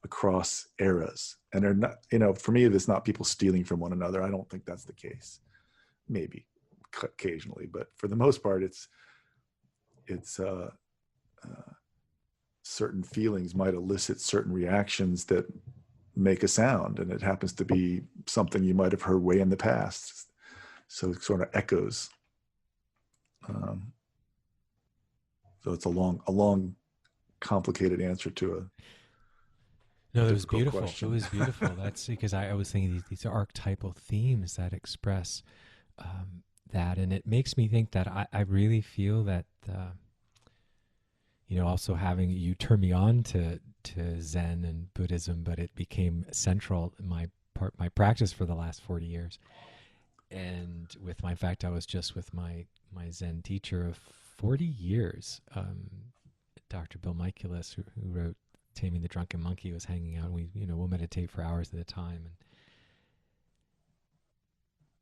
across eras, and they're not, for me, it's not people stealing from one another. I don't think that's the case. Maybe occasionally, but for the most part, it's certain feelings might elicit certain reactions that make a sound, and it happens to be something you might have heard way in the past, so it sort of echoes. So it's a long complicated answer to a no, it was beautiful question. It was beautiful. That's because I was thinking these are archetypal themes that express that, and it makes me think that I really feel that also having you turn me on to Zen and Buddhism, but it became central in my practice for the last 40 years. And with in fact, I was just with my Zen teacher of 40 years, Dr. Bill Michaelis, who wrote Taming the Drunken Monkey, was hanging out. And we'll meditate for hours at a time,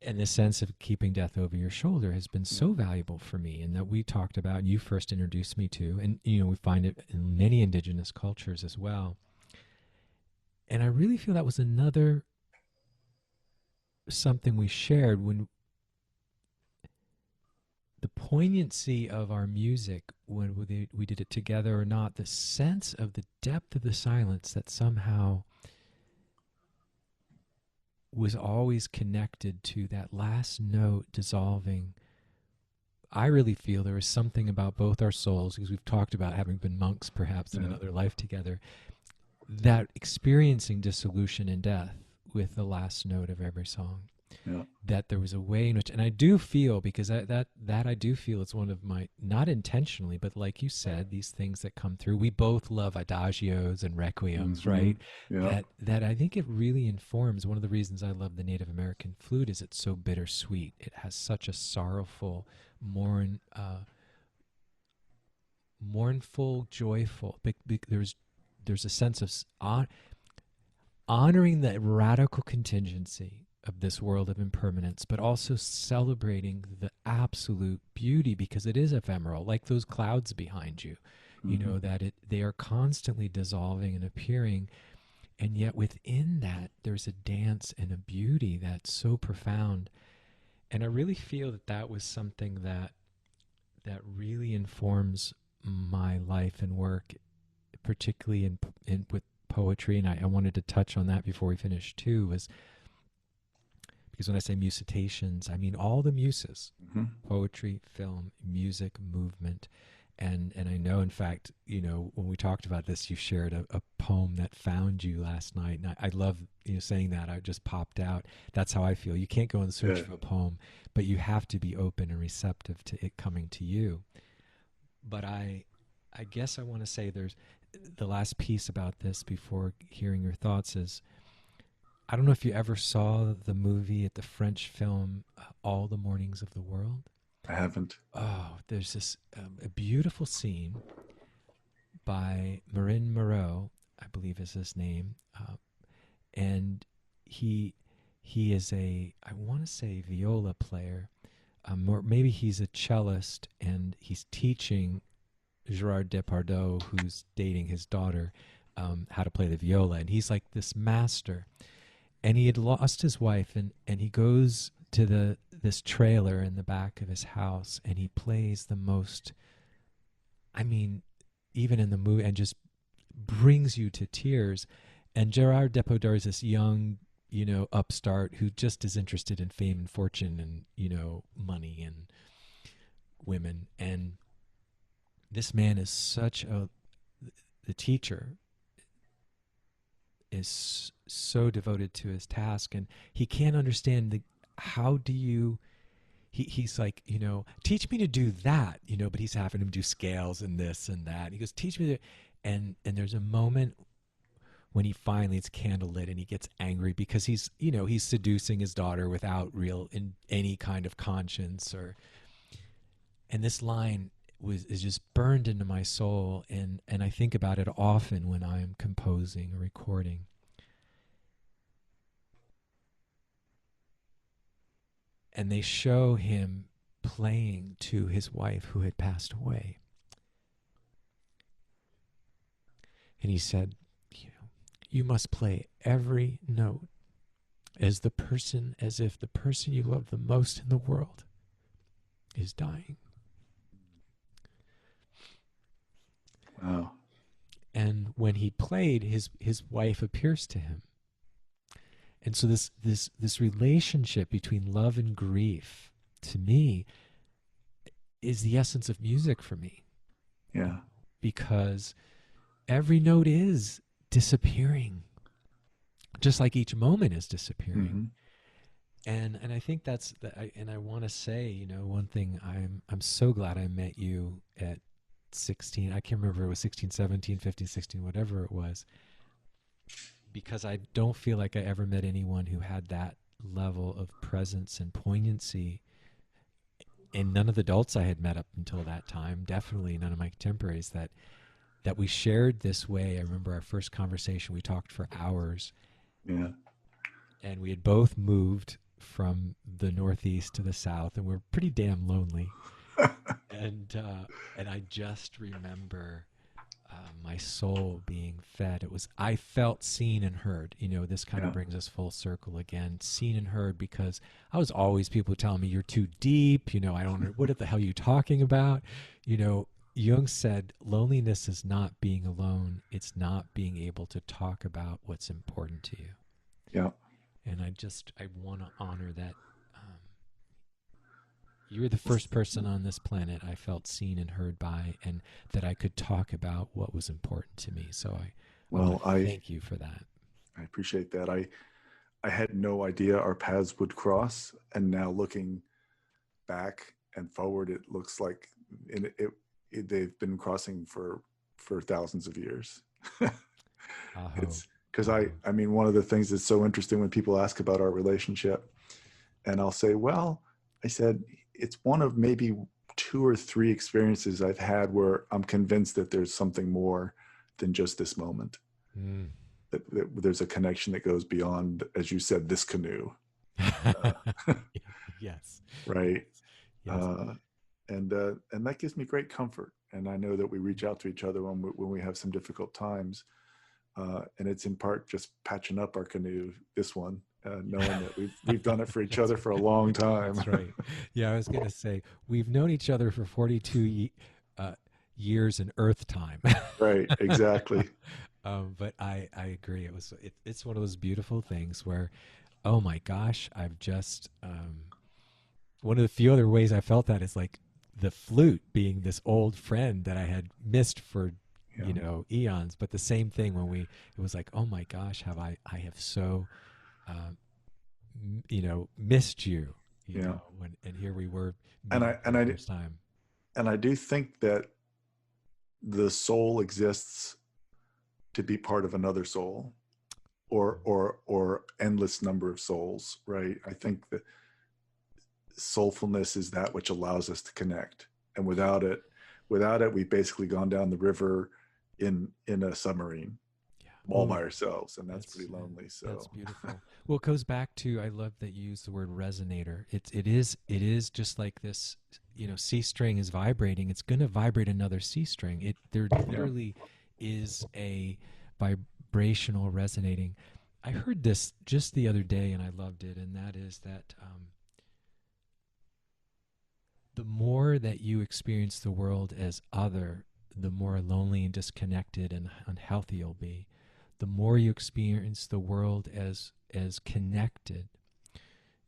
and this sense of keeping death over your shoulder has been so valuable for me, and that we talked about, and you first introduced me to, and we find it in many indigenous cultures as well. And I really feel that was another something we shared when the poignancy of our music, when we did it together or not, the sense of the depth of the silence that somehow was always connected to that last note dissolving. I really feel there is something about both our souls, because we've talked about having been monks perhaps in Yeah. another life together, that experiencing dissolution and death with the last note of every song. Yeah. That there was a way in which, and I do feel, because that I do feel it's one of my, not intentionally, but like you said, these things that come through. We both love adagios and requiems, Hmm. right? Yeah. That I think it really informs. One of the reasons I love the Native American flute is it's so bittersweet. It has such a sorrowful, mournful, joyful. There's a sense of honoring the radical contingency of this world of impermanence, but also celebrating the absolute beauty, because it is ephemeral, like those clouds behind you. You Hmm. know that they are constantly dissolving and appearing, and yet within that there's a dance and a beauty that's so profound. And I really feel that that was something that really informs my life and work, particularly in with poetry. And I wanted to touch on that before we finish too, was because when I say musitations, I mean all the muses: Hmm. poetry, film, music, movement. And I know, in fact, when we talked about this, you shared a poem that found you last night. And I love saying that. I just popped out. That's how I feel. You can't go in search Yeah. of a poem, but you have to be open and receptive to it coming to you. But I guess I want to say there's the last piece about this before hearing your thoughts is, I don't know if you ever saw the movie at the French film All the Mornings of the World. I haven't. Oh, there's this a beautiful scene by Marin Moreau, I believe is his name, and he he is a, I want to say, viola player, or maybe he's a cellist, and he's teaching Gerard Depardieu, who's dating his daughter, how to play the viola, and he's like this master. And he had lost his wife, and he goes to this trailer in the back of his house, and he plays the most, I mean, even in the movie, and just brings you to tears. And Gerard Depardieu is this young, upstart who just is interested in fame and fortune and, money and women. And this man is the teacher is so devoted to his task, and he can't understand how do you, he's like, teach me to do that, but he's having him do scales and this and that. He goes, teach me to, and there's a moment when he finally, it's candlelit, and he gets angry because he's seducing his daughter without real in any kind of conscience. And this line is just burned into my soul, and I think about it often when I'm composing or recording. And they show him playing to his wife who had passed away. And he said, you must play every note as if the person you love the most in the world is dying. Wow. And when he played, his wife appears to him. And so this relationship between love and grief, to me, is the essence of music for me, Yeah. because every note is disappearing, just like each moment is disappearing. Hmm. And I think and I want to say, one thing, I'm so glad I met you at 16. I can't remember if it was 16, 17, 15, 16, whatever it was, because I don't feel like I ever met anyone who had that level of presence and poignancy. And none of the adults I had met up until that time, definitely none of my contemporaries, that we shared this way. I remember our first conversation, we talked for hours, Yeah. and we had both moved from the Northeast to the South, and we were pretty damn lonely. And I just remember my soul being fed. I felt seen and heard. This kind of Yeah. brings us full circle again. Seen and heard, because I was always, people telling me, you're too deep. I don't know, what the hell are you talking about? Jung said, loneliness is not being alone. It's not being able to talk about what's important to you. Yeah. And I want to honor that, You were the first person on this planet I felt seen and heard by, and that I could talk about what was important to me. So I want Well, to thank you for that. I appreciate that. I had no idea our paths would cross, and now looking back and forward, it looks like they've been crossing for thousands of years. Aho. It's because Aho. I mean, one of the things that's so interesting when people ask about our relationship, and I'll say, well, I said, it's one of maybe two or three experiences I've had where I'm convinced that there's something more than just this moment. Mm. That there's a connection that goes beyond, as you said, this canoe. Uh, Yes. right. Yes. Yes. Uh, and that gives me great comfort. And I know that we reach out to each other when we have some difficult times. And it's in part just patching up our canoe, this one, knowing that we've done it for each other for a Right. long time. That's right. Yeah, I was going to say we've known each other for 42 years in Earth time. Right, exactly. But I agree. It's one of those beautiful things where, oh my gosh, I've just one of the few other ways I felt that is like the flute being this old friend that I had missed for Yeah, eons. But the same thing when it was like, oh my gosh, I have so uh, missed you, yeah. and here we were And meeting I for and the I first time. and I do think that the soul exists to be part of another soul, or endless number of souls, right? I think that soulfulness is that which allows us to connect, and without it we've basically gone down the river in a submarine Yeah. all Oh by yeah. ourselves, and that's That's pretty lonely. that's So beautiful. Well, it goes back to I love that you use the word resonator. It is just like this. C string is vibrating. It's going to vibrate another C string. There yeah. literally is a vibrational resonating. I heard this just the other day and I loved it, and that is that the more that you experience the world as other, the more lonely and disconnected and unhealthy you'll be. The more you experience the world as connected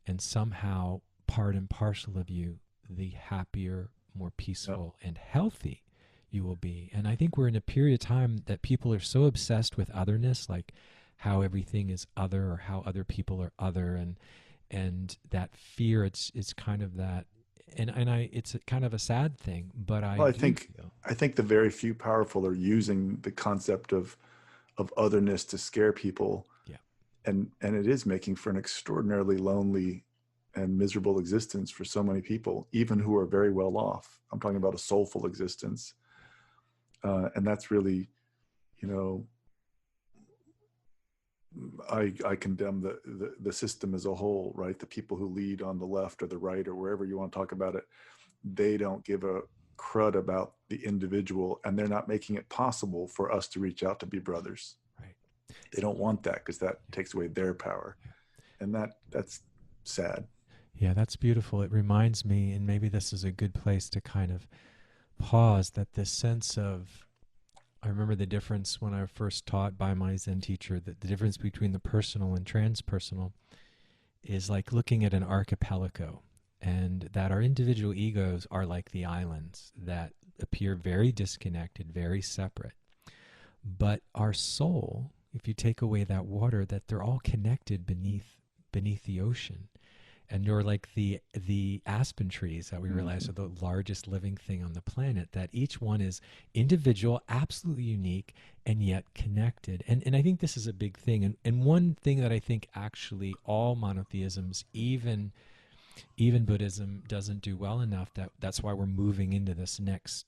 and somehow part and parcel of you, the happier, more Yep. peaceful and healthy you will be. And I think we're in a period of time that people are so obsessed with otherness, like how everything is other or how other people are other, and that fear. It's kind of that, and I it's kind of a sad thing, but I Well, do feel I think the very few powerful are using the concept of otherness to scare people, yeah. and it is making for an extraordinarily lonely and miserable existence for so many people, even who are very well off. I'm talking about a soulful existence, and that's really, you know, I condemn the system as a whole, right? The people who lead on the left or the right or wherever you want to talk about it, they don't give a crud about the individual, and they're not making it possible for us to reach out to be brothers. Right. They don't want that because that Yeah. takes away their power, Yeah. and that's sad. Yeah, that's beautiful. It reminds me, and maybe this is a good place to kind of pause, that this sense of, I remember the difference when I first taught by my Zen teacher, that the difference between the personal and transpersonal is like looking at an archipelago, and that our individual egos are like the islands that appear very disconnected, very separate. But our soul, if you take away that water, that they're all connected beneath the ocean. And you're like the aspen trees that we realize Mm-hmm. are the largest living thing on the planet, that each one is individual, absolutely unique, and yet connected. And I think this is a big thing. And one thing that I think actually all monotheisms, even Buddhism, doesn't do well enough, that's why we're moving into this next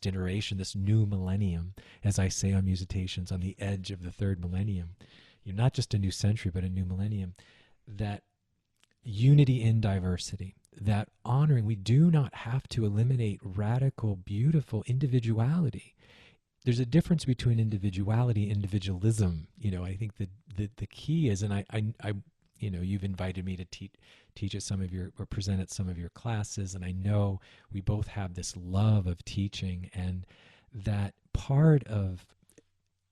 iteration, this new millennium, as I say on Musitations, on the edge of the third millennium. Not just a new century, but a new millennium. That unity in diversity, that honoring, we do not have to eliminate radical, beautiful individuality. There's a difference between individuality and individualism. I think the key is, and I you've invited me to teach at some of your, or present at some of your classes, and I know we both have this love of teaching, and that part of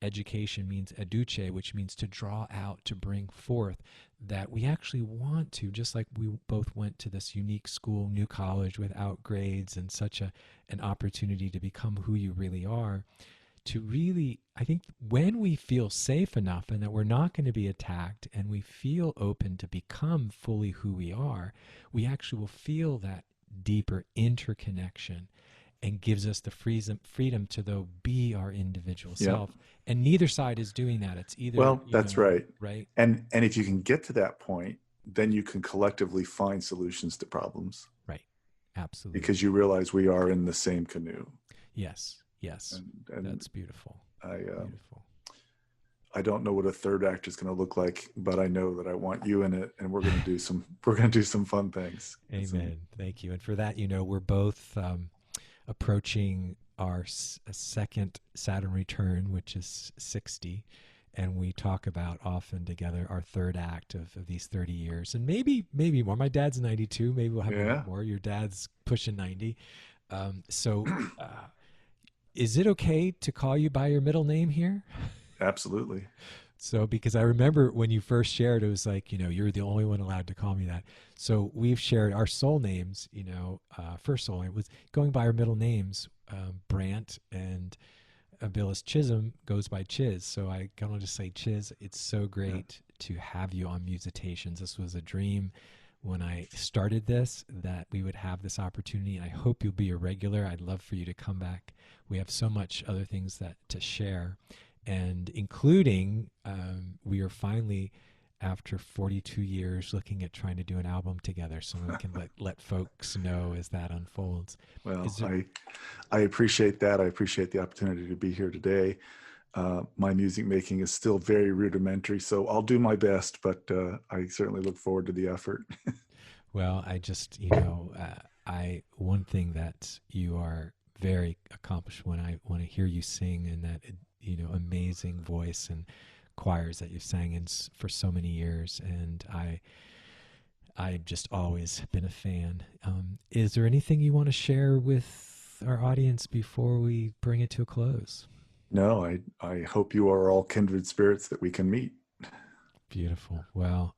education means educe, which means to draw out, to bring forth, that we actually want to, just like we both went to this unique school, new college without grades and such an opportunity to become who you really are, to really, I think when we feel safe enough and that we're not going to be attacked and we feel open to become fully who we are, we actually will feel that deeper interconnection and gives us the freedom to, though, be our individual self. And neither side is doing that. It's either, well, that's right. Right. And if you can get to that point, then you can collectively find solutions to problems. Right. Absolutely. Because you realize we are in the same canoe. Yes. And that's beautiful. Beautiful. I don't know what a third act is going to look like, but I know that I want you in it, and we're going to do some fun things. Amen. Thank you. And for that, we're both approaching our second Saturn return, which is 60. And we talk about often together our third act of these 30 years. And maybe more. My dad's 92. Maybe we'll have a lot more. Your dad's pushing 90. Is it okay to call you by your middle name here? Absolutely. So, because I remember when you first shared, it was like, you're the only one allowed to call me that. So we've shared our soul names, first soul name was going by our middle names. Brant and Billis Chisholm goes by Chiz. So I can only just say, Chiz, it's so great to have you on Musitations. This was a dream when I started this, that we would have this opportunity. I hope you'll be a regular. I'd love for you to come back. We have so much other things to share. And including, we are finally, after 42 years, looking at trying to do an album together, so we can let folks know as that unfolds. Well, I appreciate that. I appreciate the opportunity to be here today. My music making is still very rudimentary, so I'll do my best, but I certainly look forward to the effort. Well, I just, one thing that you are very accomplished when I hear you sing, and that, amazing voice and choirs that you've sang in for so many years. And I've just always been a fan. Is there anything you want to share with our audience before we bring it to a close? No, I hope you are all kindred spirits that we can meet. Beautiful. Well,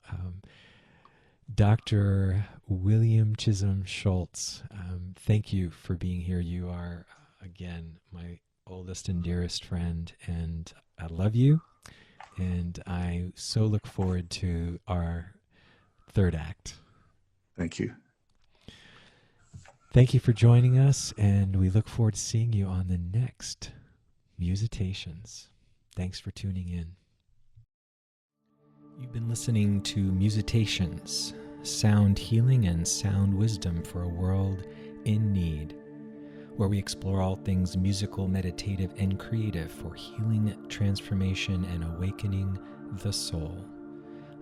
Dr. William Chisholm Schulz, thank you for being here. You are, again, my oldest and dearest friend, and I love you. And I so look forward to our third act. Thank you. Thank you for joining us, and we look forward to seeing you on the next Musitations. Thanks for tuning in. You've been listening to Musitations, sound healing and sound wisdom for a world in need, where we explore all things musical, meditative, and creative for healing, transformation, and awakening the soul.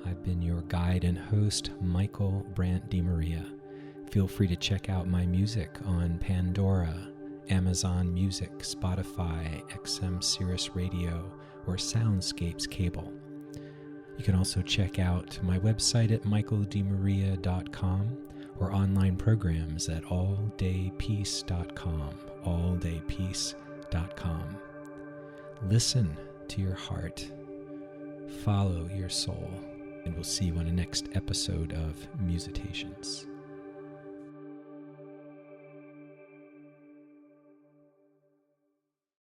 I've been your guide and host, Michael Brant DiMaria. Feel free to check out my music on Pandora, Amazon Music, Spotify, XM Sirius Radio, or Soundscapes Cable. You can also check out my website at michaeldimaria.com or online programs at alldaypeace.com, alldaypeace.com. Listen to your heart, follow your soul, and we'll see you on the next episode of Musitations.